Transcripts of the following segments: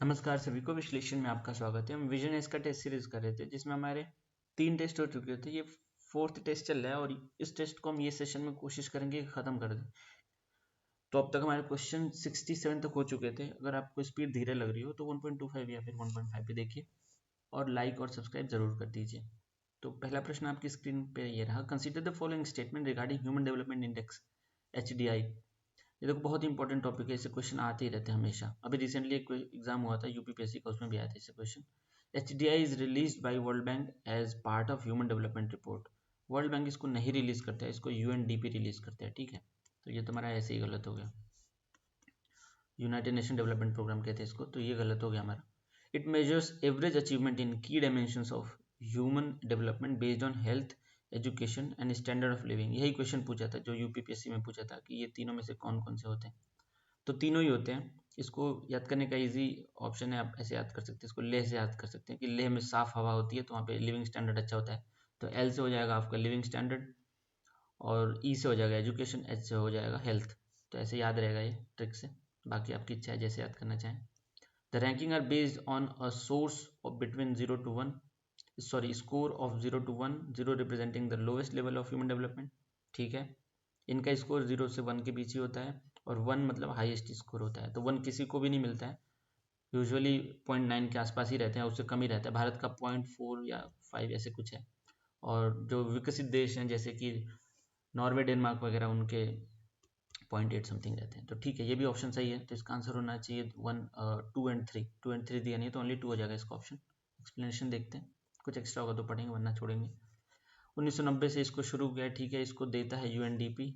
नमस्कार सभी को, विश्लेषण में आपका स्वागत है। हम विजन एस का टेस्ट सीरीज कर रहे थे जिसमें हमारे 3 टेस्ट हो चुके थे। ये 4th टेस्ट चल रहा है और इस टेस्ट को हम ये सेशन में कोशिश करेंगे कि ख़त्म कर दें। तो अब तक हमारे क्वेश्चन 67 तक हो चुके थे। अगर आपको स्पीड धीरे लग रही हो तो 1.25 या फिर 1.5 पे देखिए और लाइक और सब्सक्राइब जरूर कर दीजिए। तो पहला प्रश्न आपकी स्क्रीन पे ये रहा। Consider the following statement regarding human development index HDI। ये देखो बहुत इंपॉर्टेंट टॉपिक है, ऐसे क्वेश्चन आते ही रहते हैं हमेशा। अभी रिसेंटली एक एग्जाम हुआ था यूपीपीएससी का, उसमें भी आया था ऐसे question. HDI is release by World Bank as part of human development report. World Bank इसको नहीं रिलीज करता है, इसको UNDP रिलीज करता है, ठीक है। तो ये तुम्हारा ऐसे ही गलत हो गया। यूनाइटेड नेशन डेवलपमेंट प्रोग्राम कहते हैं इसको, तो ये गलत हो गया हमारा। It measures average achievement in key dimensions of human development based on health, education and standard of living. यही क्वेश्चन पूछा था जो यूपीपीएससी में पूछा था कि ये तीनों में से कौन कौन से होते हैं। तो तीनों ही होते हैं। इसको याद करने का इजी ऑप्शन है, आप ऐसे याद कर सकते हैं इसको, लेह से याद कर सकते हैं कि लेह में साफ हवा होती है तो वहाँ पे लिविंग स्टैंडर्ड अच्छा होता है। तो एल से हो जाएगा आपका लिविंग स्टैंडर्ड, और ई से हो जाएगा एजुकेशन, एच से हो जाएगा हेल्थ। तो ऐसे याद रहेगा ये ट्रिक से, बाकी आपकी इच्छा है जैसे याद करना चाहें। The ranking are based on a source of between 0 to 1, sorry score of 0 to 1, 0 representing the lowest level of human development, ठीक है। इनका स्कोर 0 से 1 के बीच ही होता है और 1 मतलब हाईएस्ट स्कोर होता है। तो 1 किसी को भी नहीं मिलता है, यूजुअली 0.9 के आसपास ही रहते हैं, उससे कम ही रहता है। भारत का 0.4 या 5 ऐसे कुछ है। और जो विकसित देश हैं जैसे कि नॉर्वे, डेनमार्क वगैरह, उनके 0.8 समथिंग रहते हैं। तो ठीक है, ये भी ऑप्शन सही है। तो इसका आंसर होना चाहिए 1, 2 एंड 3। 2 एंड 3 दिया नहीं तो ओनली 2 हो जाएगा इसका ऑप्शन। एक्सप्लेनेशन देखते हैं, कुछ एक्स्ट्रा होगा तो पढ़ेंगे वरना छोड़ेंगे। 1990 से इसको शुरू किया, ठीक है। इसको देता है UNDP।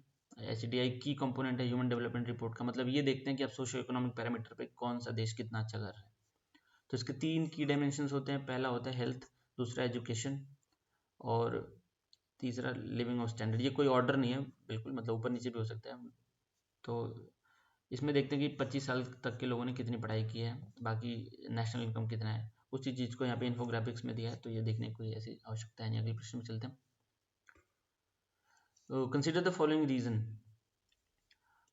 HDI की कंपोनेंट है ह्यूमन डेवलपमेंट रिपोर्ट का। मतलब ये देखते हैं कि अब सोशो इकोनॉमिक पैरामीटर पे कौन सा देश कितना अच्छा कर रहा है। तो इसके 3 की डायमेंशंस होते हैं। पहला होता है हेल्थ, दूसरा एजुकेशन, और तीसरा लिविंग ऑफ स्टैंडर्ड। ये कोई ऑर्डर नहीं है बिल्कुल, मतलब ऊपर नीचे भी हो सकता है। तो इसमें देखते हैं कि 25 साल तक के लोगों ने कितनी पढ़ाई की है, बाकी नेशनल इनकम कितना है, उसी चीज़ को यहाँ पे इन्फोग्राफिक्स में दिया है। तो ये देखने की कोई ऐसी आवश्यकता है नहीं। अगले प्रश्न में चलते हैं। तो consider the following region: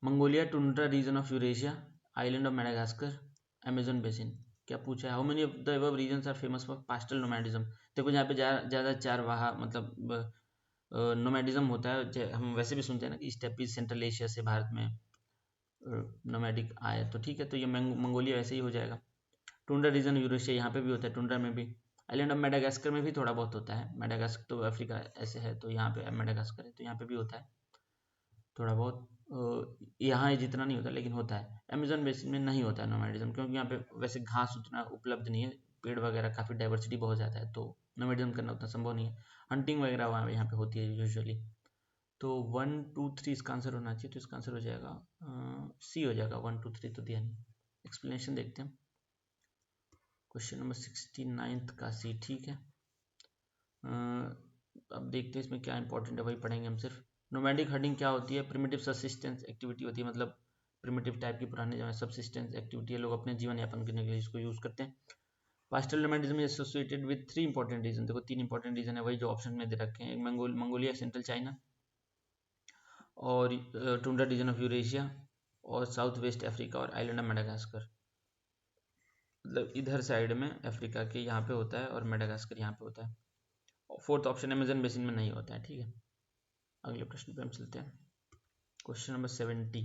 Mongolia, tundra region of Eurasia, island of Madagascar, Amazon basin. क्या पूछा है? How many of the above regions are famous for pastoral nomadism. देखो यहाँ पे ज़्यादा चारवाहा मतलब नोमैडिज्म होता है। हम वैसे भी सुनते हैं ना कि स्टेपीज सेंट्रल एशिया से भारत में नोमैडिक आए, तो ठीक है। तो ये मंगोलिया वैसे ही हो जाएगा। टुंड्रा रीजन यूरेशिया, यहाँ पे भी होता है, टुंड्रा में भी। आइलैंड ऑफ मेडागास्कर में भी थोड़ा बहुत होता है। मेडागास्कर तो अफ्रीका ऐसे है, तो यहाँ पे मेडागास्कर है तो यहाँ पे भी होता है थोड़ा बहुत। यहाँ जितना नहीं होता लेकिन होता है। अमेजन बेसिन में नहीं होता है नोमैडिज्म, क्योंकि यहाँ पे वैसे घास उतना उपलब्ध नहीं है, पेड़ वगैरह काफ़ी डाइवर्सिटी बहुत ज़्यादा है, तो नोमैडिज्म करना उतना संभव नहीं है। हंटिंग वगैरह वहाँ यहाँ पे होती है यूजुअली। तो 1 2 3 इसका आंसर होना चाहिए। तो इसका आंसर हो जाएगा सी हो जाएगा। 1 2 3 तो दिया नहीं। एक्सप्लेनेशन देखते हैं। क्वेश्चन नंबर 69 का सी, ठीक है। अब देखते हैं इसमें क्या इंपॉर्टेंट है, वही पढ़ेंगे हम सिर्फ। नोमैडिक हर्डिंग क्या होती है? प्रिमिटिव सब्सिस्टेंस एक्टिविटी होती है, मतलब प्रिमिटिव टाइप की पुराने जो है सब्सिस्टेंस एक्टिविटी है, लोग अपने जीवन यापन करने के लिए इसको यूज़ करते हैं। Pastoral nomadism is associated with 3 important region. देखो 3 इंपॉर्टेंट रीजन है, वही जो ऑप्शन में दे रखे हैं। मंगोलिया, सेंट्रल चाइना, और टुंड्रा रीजन ऑफ यूरेशिया, और साउथ वेस्ट अफ्रीका, और आइलैंड ऑफ मेडागास्कर। मतलब इधर साइड में अफ्रीका के यहाँ पे होता है और मेडागास्कर यहाँ पे होता है। फोर्थ ऑप्शन अमेजन बेसिन में नहीं होता है, ठीक है। अगले प्रश्न पे हम चलते हैं। Question number 70।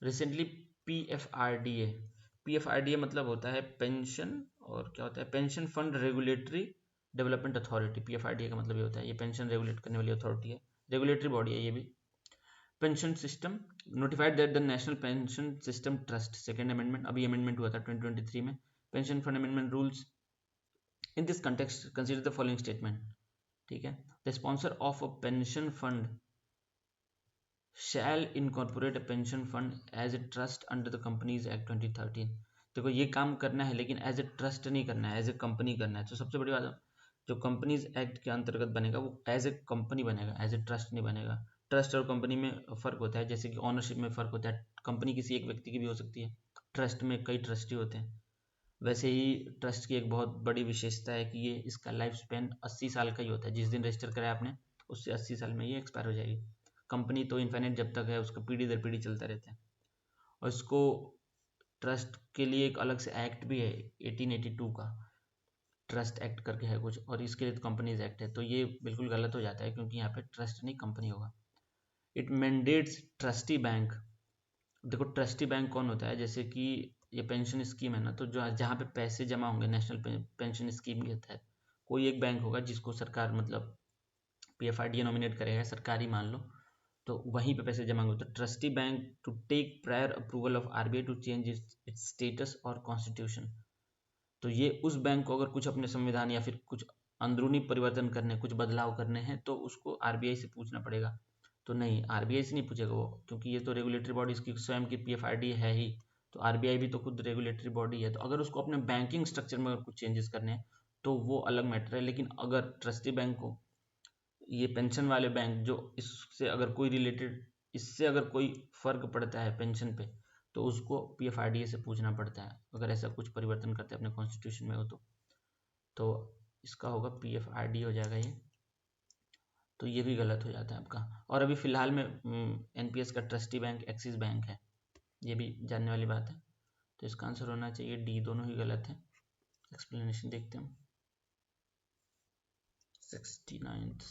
Recently PFRDA, PFRDA मतलब होता है पेंशन, और क्या होता है? Pension fund regulatory development authority. PFRDA का मतलब ये होता है, ये पेंशन रेगुलेट करने वाली अथॉरिटी है, रेगुलेटरी बॉडी है ये भी। Pension system notified that the national pension system trust, second amendment, अभी अमेंडमेंट हुआ था 2023 में। Pension fund amendment rules in this context consider the following statement, ठीक है। The sponsor of a pension fund shall incorporate a pension fund as a trust under the companies act 2013। देखो ये काम करना है लेकिन एज ए ट्रस्ट नहीं करना है, एज ए कंपनी करना है। तो सबसे बड़ी बात, जो कंपनीज एक्ट के अंतर्गत बनेगा वो एज ए कंपनी बनेगा, एज ए ट्रस्ट नहीं बनेगा। ट्रस्ट और कंपनी में फ़र्क होता है, जैसे कि ऑनरशिप में फ़र्क होता है। कंपनी किसी एक व्यक्ति की भी हो सकती है, ट्रस्ट में कई ट्रस्टी होते हैं। वैसे ही ट्रस्ट की एक बहुत बड़ी विशेषता है कि ये इसका लाइफ स्पेन 80 साल का ही होता है। जिस दिन रजिस्टर कराया आपने उससे 80 साल में ये एक्सपायर हो जाएगी। कंपनी तो इन्फाइनाइट जब तक है, उसका पीढ़ी दर पीढ़ी चलता रहता है। और इसको ट्रस्ट के लिए एक अलग से एक्ट भी है 1882 का, ट्रस्ट एक्ट करके है कुछ, और इसके लिए तो कंपनीज एक्ट है। तो ये बिल्कुल गलत हो जाता है क्योंकि यहाँ पे ट्रस्ट नहीं कंपनी होगा। It mandates trustee bank. देखो ट्रस्टी बैंक कौन होता है, जैसे कि ये पेंशन स्कीम है ना, तो जो जहाँ पे पैसे जमा होंगे नेशनल पेंशन स्कीम के तहत, कोई एक बैंक होगा जिसको सरकार मतलब PFRDA नॉमिनेट करेगा, सरकारी मान लो, तो वहीं पे पैसे जमा होंगे। तो trustee bank to take prior approval of RBI to change its status और कॉन्स्टिट्यूशन। तो ये उस बैंक को अगर कुछ अपने संविधान या फिर कुछ अंदरूनी परिवर्तन करने, कुछ बदलाव करने हैं, तो उसको RBI से पूछना पड़ेगा। तो नहीं, RBI से नहीं पूछेगा वो, क्योंकि ये तो रेगुलेटरी बॉडी इसकी स्वयं की PFRDA है ही, तो RBI भी तो खुद रेगुलेटरी बॉडी है। तो अगर उसको अपने बैंकिंग स्ट्रक्चर में अगर कुछ चेंजेस करने हैं तो वो अलग मैटर है। लेकिन अगर ट्रस्टी बैंक को, ये पेंशन वाले बैंक जो इससे अगर कोई रिलेटेड, इससे अगर कोई फर्क पड़ता है पेंशन पे, तो उसको PFRDA से पूछना पड़ता है अगर ऐसा कुछ परिवर्तन करते हैं अपने कॉन्स्टिट्यूशन में हो तो इसका होगा PFRDA हो जाएगा ये। तो ये भी गलत हो जाता है आपका। और अभी फिलहाल में NPS का ट्रस्टी बैंक एक्सिस बैंक है, ये भी जानने वाली बात है। तो इसका आंसर होना चाहिए डी, दोनों ही गलत है। एक्सप्लेनेशन देखते हैं हम। 69th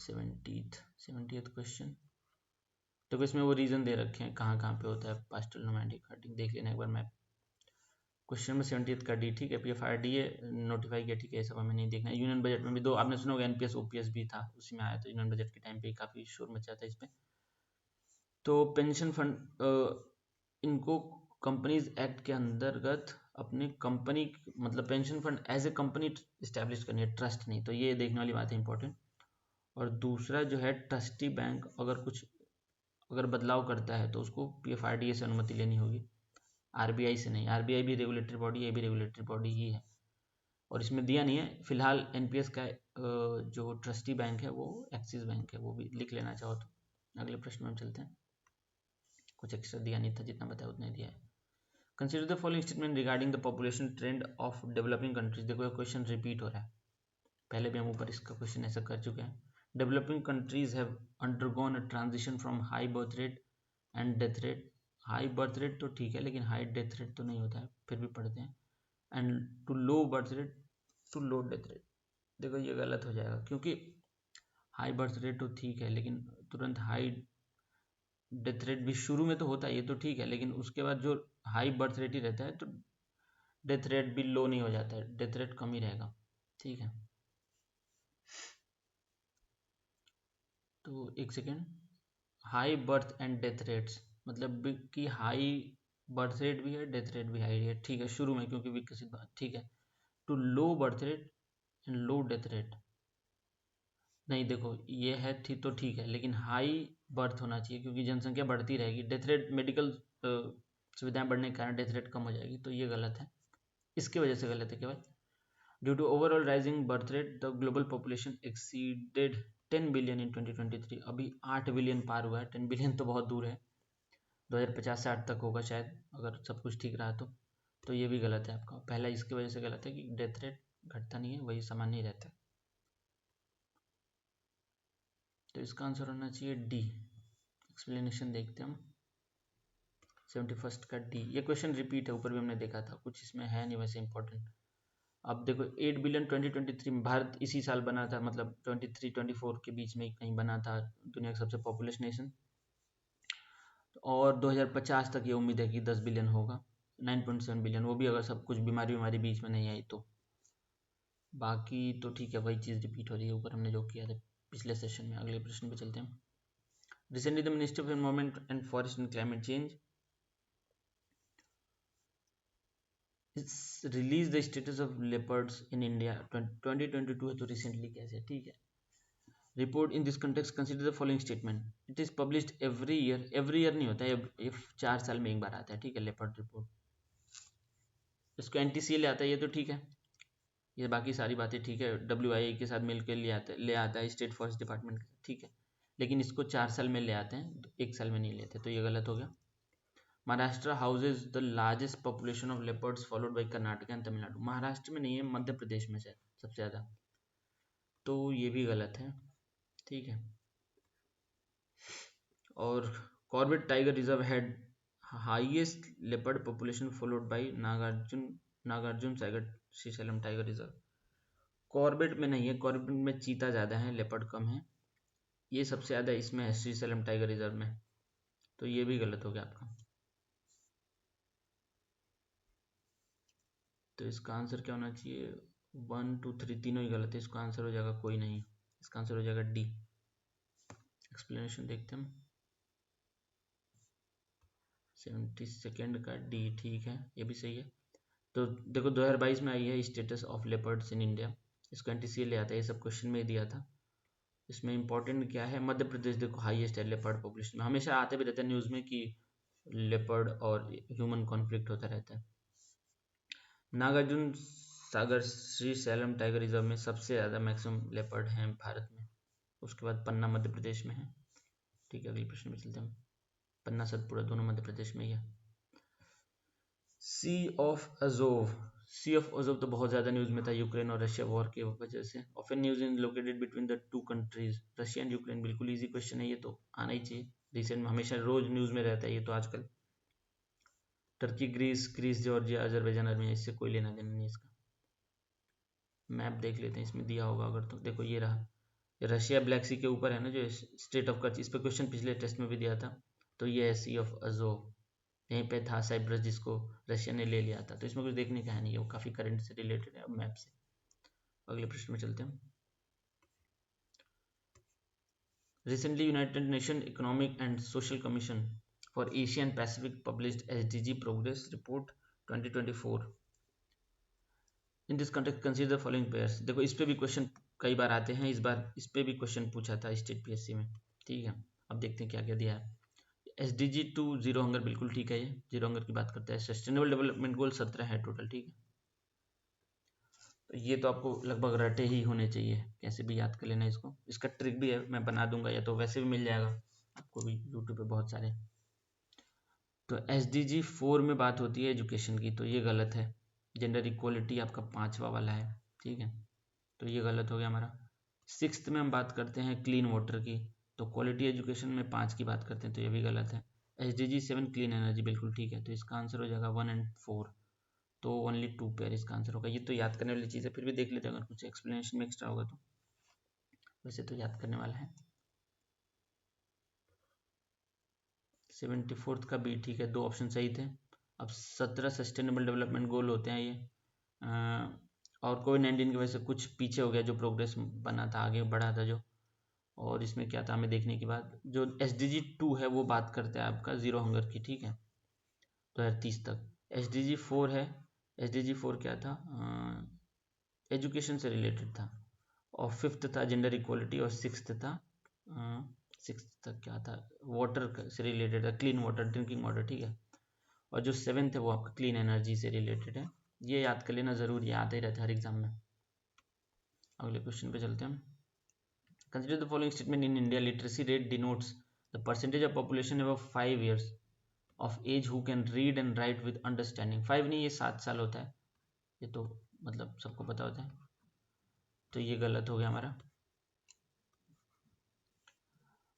70th क्वेश्चन, तो इसमें वो रीजन दे रखे हैं कहाँ कहाँ पे होता है पास्टल नोमैडिक हर्टिंग, देख लेना एक बार मैप। क्वेश्चन में 70th का डी, ठीक है, PFRDA नोटिफाई किया, ठीक है, सब हमें नहीं देखना है। यूनियन बजट में भी दो आपने सुना होगा, NPS OPS भी था, उसी में आया था यूनियन बजट के टाइम पे, काफ़ी शोर मचा था इस पर। तो पेंशन फंड इनको कंपनीज एक्ट के अंतर्गत अपने कंपनी मतलब pension fund as a company establish करनी है, ट्रस्ट नहीं। तो ये देखने वाली बात है इंपॉर्टेंट। और दूसरा जो है ट्रस्टी बैंक अगर कुछ अगर बदलाव करता है तो उसको PFRDA से अनुमति लेनी होगी, RBI से नहीं। RBI भी रेगुलेटरी बॉडी, ये भी रेगुलेटरी बॉडी ही है। और इसमें दिया नहीं है फिलहाल। NPS का जो ट्रस्टी बैंक है वो एक्सिस बैंक है, वो भी लिख लेना चाहो तो। अगले प्रश्न में हम चलते हैं। कुछ एक्स्ट्रा दिया नहीं था, जितना बताया उतना ही दिया है। Consider the following statement regarding the population trend of developing countries. देखो ये क्वेश्चन रिपीट हो रहा है, पहले भी हम ऊपर इसका क्वेश्चन ऐसा कर चुके हैं। Developing countries have undergone a transition from high birth rate and death rate. High birth rate तो ठीक है, लेकिन हाई डेथ रेट तो नहीं होता है, फिर भी पढ़ते हैं। And to low birth rate to low death rate. देखो ये गलत हो जाएगा, क्योंकि हाई बर्थ रेट तो ठीक है, लेकिन तुरंत हाई डेथ रेट भी शुरू में तो होता है, ये तो ठीक है, लेकिन उसके बाद जो हाई बर्थ रेट ही रहता है तो डेथ रेट भी लो नहीं हो जाता है, डेथ रेट कम ही रहेगा, ठीक है। तो एक second, high birth and death rates मतलब कि हाई बर्थ रेट भी है, डेथ रेट भी हाई है, ठीक है, शुरू में क्योंकि विकसित बात, ठीक है। To low birth rate and low death rate, नहीं देखो ये है ठीक तो ठीक है, लेकिन हाई बर्थ होना चाहिए क्योंकि जनसंख्या बढ़ती रहेगी, डेथ रेट मेडिकल सुविधाएं बढ़ने के कारण डेथ रेट कम हो जाएगी, तो ये गलत है, इसकी वजह से गलत है केवल। Due to overall rising birth rate the global population exceeded 10 billion in 2023। अभी 8 बिलियन पार हुआ है, 10 बिलियन तो बहुत दूर है, 2050-60 तक होगा शायद अगर सब कुछ ठीक रहा तो ये भी गलत है आपका। पहला इसकी वजह से गलत है कि डेथ रेट घटता नहीं है, वही सामान्य ही रहता है। तो इसका आंसर होना चाहिए डी। एक्सप्लेनेशन देखते हैं हम। 71st का डी, ये क्वेश्चन रिपीट है, ऊपर भी हमने देखा था, कुछ इसमें है नहीं वैसे इंपॉर्टेंट। अब देखो 8 बिलियन 2023 में भारत इसी साल बना था, मतलब 23-24 के बीच में ही कहीं बना था, दुनिया का सबसे पॉपुलस नेशन। और 2050 तक ये उम्मीद है कि 10 बिलियन होगा, 9.7 बिलियन, वो भी अगर सब कुछ बीमारी बीच में नहीं आई तो। बाकी तो ठीक है, वही चीज़ रिपीट हो रही है ऊपर हमने जो किया था पिछले सेशन में। अगले प्रश्न पे चलते हैं। Recently the ministry of environment and forest and climate change release the status of leopards in India 2022 है, तो रिसेंटली कैसे, ठीक है। Report in this context consider the following statement, it is published every year नहीं होता है, ये 4 साल में एक बार आता है, ठीक है, लेपर्ड रिपोर्ट। इसको NTCA ले आता है, ये तो ठीक है, ये बाकी सारी बातें ठीक है, WIA के साथ मिलकर ले आता है स्टेट फॉरेस्ट डिपार्टमेंट, ठीक है, लेकिन इसको 4 साल में ले आते हैं, 1 साल में नहीं लेते, तो ये गलत हो गया। Maharashtra houses the largest population of leopards followed by Karnataka and Tamil Nadu. Maharashtra में नहीं है, मध्य प्रदेश में से सबसे ज़्यादा, तो ये भी गलत है, ठीक है। और Corbett tiger reserve had highest leopard population followed by Nagarjuna Sagar Srisailam tiger reserve. Corbett में नहीं है, कॉर्बेट में चीता ज़्यादा है, लेपर्ड कम है। ये सबसे ज़्यादा इसमें है श्रीशैलम टाइगर रिजर्व में, तो ये भी गलत हो गया आपका। तो इसका आंसर क्या होना चाहिए, 1 2 3 तीनों ही गलत है, इसका आंसर हो जाएगा कोई नहीं, इसका आंसर हो जाएगा डी। एक्सप्लेनेशन देखते हैं हम। 72 का डी ठीक है, ये भी सही है। तो देखो 2022 में आई है status of leopards in India, इसको एनटीसीए ले आता है, ये सब क्वेश्चन में ही दिया था। इसमें इंपॉर्टेंट क्या है, मध्य प्रदेश देखो हाईएस्ट है लेपर्ड पॉपुलेशन में, हमेशा आते भी रहता है न्यूज़ में कि लेपर्ड और ह्यूमन कॉन्फ्लिक्ट होता रहता है। Nagarjuna Sagar Shri slam tiger reserve में सबसे ज़्यादा मैक्सिमम लेपर्ड हैं भारत में, उसके बाद पन्ना मध्य प्रदेश में है। ठीक है, अगले प्रश्न में चलते हैं। पन्ना सतपुड़ा दोनों मध्य प्रदेश में ही है। Sea of Azov, sea of Azov तो बहुत ज़्यादा न्यूज़ में था यूक्रेन और रशिया वॉर की वजह से। Often news in located between the two countries, Russia and Ukraine. बिल्कुल इजी क्वेश्चन है, ये तो आना ही चाहिए, रिसेंट में हमेशा रोज न्यूज़ में रहता है ये तो आजकल। Turkey Greece Georgia Azerbaijan Armenia, इससे कोई लेना देना नहीं इसका। मैप देख लेते हैं, इसमें दिया होगा अगर, तो देखो ये रहा, रशिया ब्लैक सी के ऊपर है ना जो स्टेट ऑफ कच, इस पर क्वेश्चन पिछले टेस्ट में भी दिया था। तो ये है सी ऑफ अजोव, यहीं पे था साइप्रस जिसको रशिया ने ले लिया था। तो इसमें कुछ देखने का है नहीं, वो काफ़ी करंट से रिलेटेड है मैप से। अगले प्रश्न में चलते हैं। Recently United nation economic and social commission for Asia and Pacific published SDG progress report 2024। In this context consider the following pairs. देखो इस पे भी क्वेश्चन कई बार आते हैं, इस बार इस पे भी क्वेश्चन पूछा था स्टेट पीएससी में। ठीक है, अब देखते हैं क्या क्या दिया है। एसडीजी 2 जीरो हंगर, बिल्कुल ठीक है, ये जीरो हंगर की बात करता है। सस्टेनेबल डेवलपमेंट गोल 17 है टोटल। ठीक है, तो ये तो आपको लगभग रटे ही होने चाहिए, कैसे भी याद कर लेना इसको। इसका ट्रिक भी है, मैं बना दूंगा, या तो वैसे भी मिल जाएगा आपको भी यूट्यूब पे बहुत सारे। तो एसडीजी 4 में बात होती है एजुकेशन की, तो ये गलत है। जेंडर इक्वलिटी आपका 5वां वाला है। ठीक है, तो ये गलत हो गया हमारा। 6th में हम बात करते हैं क्लीन वाटर की, तो क्वालिटी एजुकेशन में 5 की बात करते हैं, तो ये भी गलत है। एसडीजी 7 क्लीन एनर्जी, बिल्कुल ठीक है, तो इसका आंसर हो जाएगा 1 और 4, तो ओनली 2 पेयर इसका आंसर होगा। ये तो याद करने वाली चीज़ है, फिर भी देख लेते हैं अगर कुछ एक्सप्लेनेशन में एक्स्ट्रा होगा तो, वैसे तो याद करने वाला है। 74 का भी ठीक है, 2 ऑप्शन सही थे। अब 17 सस्टेनेबल डेवलपमेंट गोल होते हैं ये, और कोविड-19 की वजह से कुछ पीछे हो गया जो प्रोग्रेस बना था, आगे बढ़ा था जो। और इसमें क्या था हमें देखने के बाद, जो एसडीजी 2 है वो बात करता है आपका जीरो हंगर की। ठीक है, 2030 तक। एसडीजी 4 है, एसडीजी 4 क्या था, एजुकेशन से रिलेटेड था। और 5th था जेंडर इक्वलिटी, और 6th था, 6th तक क्या था, वाटर से रिलेटेड था, क्लीन वाटर, ड्रिंकिंग वाटर। ठीक है, और जो 7th है वो आपका क्लीन एनर्जी से रिलेटेड है। ये याद कर लेना ज़रूरी, याद ही रहता है हर एग्जाम में। अगले क्वेश्चन पे चलते हैं। Consider the following statement in India, literacy rate denotes the percentage of population above 5 years of age who can read and write with understanding. 5 नहीं, ये 7 साल होता है, ये तो मतलब सबको पता होता है, तो ये गलत हो गया हमारा।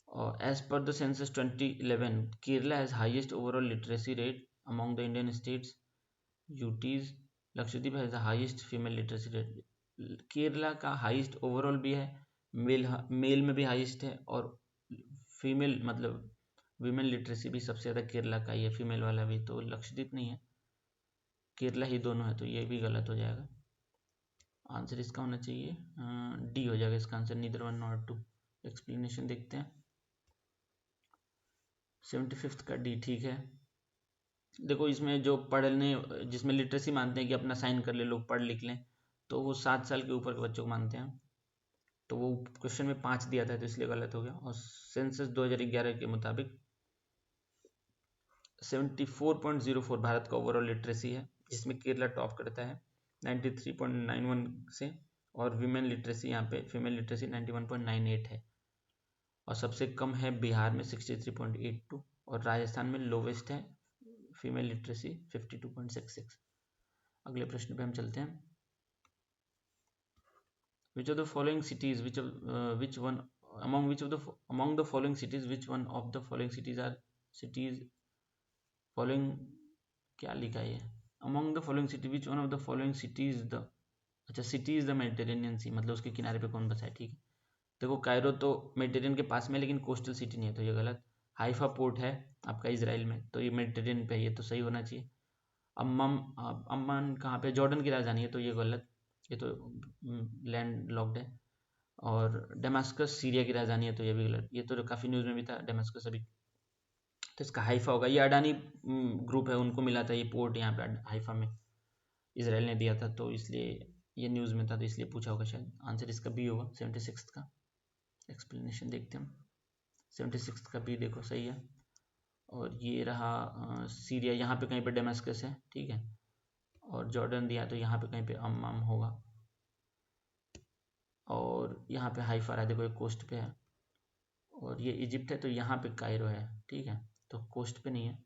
और as per the census 2011, Kerala has highest overall literacy rate among the Indian states. UTs, Lakshadweep has the highest female literacy rate. Kerala का हाईएस्ट ओवरऑल भी है, मेल में भी हाईएस्ट है, और फीमेल मतलब वीमेन लिटरेसी भी सबसे ज़्यादा केरला का ही है, फीमेल वाला भी। तो लक्षद्वीप नहीं है, केरला ही दोनों है, तो ये भी गलत हो जाएगा। आंसर इसका होना चाहिए डी हो जाएगा इसका आंसर, नीदर 1 नॉट 2। एक्सप्लेनेशन देखते हैं। 75th का डी ठीक है। देखो इसमें जो पढ़ने, जिसमें लिटरेसी मानते हैं कि अपना साइन कर ले लोग, पढ़ लिख लें, तो वो 7 साल के ऊपर के बच्चों को मानते हैं, तो वो क्वेश्चन में 5 दिया था, तो इसलिए गलत हो गया। और सेंसस 2011 के मुताबिक 74.04 भारत का ओवरऑल लिटरेसी है, जिसमें केरला टॉप करता है 93.91 से, और वीमेन लिटरेसी यहाँ पे फीमेल लिटरेसी 91.98 है, और सबसे कम है बिहार में 63.82, और राजस्थान में लोवेस्ट है फीमेल लिटरेसी 52.66। अगले प्रश्न पे हम चलते हैं। Which of the following cities, which one among which of the among the following cities, which one of the following cities are cities following क्या लिखा है ये, among the following city which one of the following city is the, अच्छा city is the Mediterranean सी, मतलब उसके किनारे पे कौन बसा है, ठीक है। देखो कायरो तो मेडिटेरियन के पास में लेकिन कोस्टल सिटी नहीं है, तो ये गलत। हाइफा पोर्ट है आपका इजराइल में, तो ये मेडिटेरियन पे है, ये तो सही होना चाहिए। अम्मम, अम्मान कहाँ पे, जॉर्डन की राजधानी है, तो ये गलत, ये तो लैंड लॉक्ड है। और डेमास्कस सीरिया की राजधानी है, तो ये भी गलत, ये तो काफ़ी न्यूज़ में भी था डेमास्कस अभी। तो इसका हाइफा होगा, ये अडानी ग्रुप है, उनको मिला था ये पोर्ट यहाँ पे हाइफा में, इसराइल ने दिया था, तो इसलिए ये न्यूज़ में था, तो इसलिए पूछा होगा शायद। आंसर इसका बी होगा 76 का। एक्सप्लेनेशन देखते हैं हम। 76 का बी देखो सही है। और ये रहा सीरिया, यहाँ पे कहीं पे डेमास्कस है, ठीक है। और जॉर्डन दिया तो यहाँ पे कहीं पे अम्माम होगा। और यहाँ पे हाइफा है, देखो एक कोस्ट पे है। और ये इजिप्ट है, तो यहाँ पे कायरो है, ठीक है। तो कोस्ट पे नहीं है,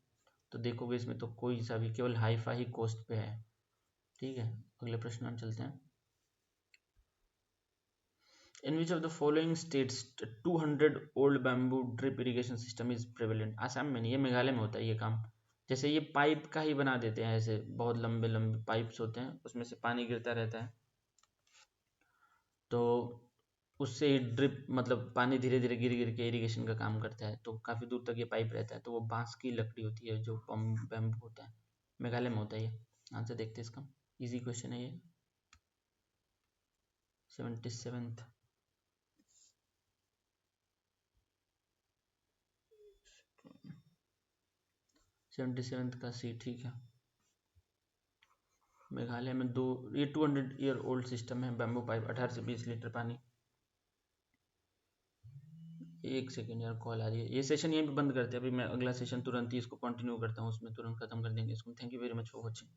तो देखोगे इसमें तो कोई सा भी, केवल हाइफा ही कोस्ट पे है, ठीक है। अगले प्रश्न हम चलते हैं। In which of the following states 200 old bamboo drip irrigation system is prevalent. Assam में नहीं, ये मेघालय में होता है ये काम। जैसे ये पाइप का ही बना देते हैं, ऐसे बहुत लंबे लंबे पाइप्स होते हैं, उसमें से पानी गिरता रहता है, तो उससे ड्रिप मतलब पानी धीरे धीरे गिर गिर के इरिगेशन का काम करता है, तो काफ़ी दूर तक ये पाइप रहता है। तो वो बांस की लकड़ी होती है जो बैम्बू होता है, मेघालय में होता है ये। आंसर देखते हैं इसका, इजी क्वेश्चन है ये। 77th, 77th का सी, ठीक है। मेघालय में दो, ये 200 ईयर ओल्ड सिस्टम है, बैम्बू पाइप, 18 से 20 लीटर पानी। एक सेकेंड यार, कॉल आ रही है, ये सेशन यहीं पे बंद करते हैं अभी, मैं अगला सेशन तुरंत ही इसको कंटिन्यू करता हूँ, उसमें तुरंत खत्म कर देंगे इसको। Thank you very much for watching.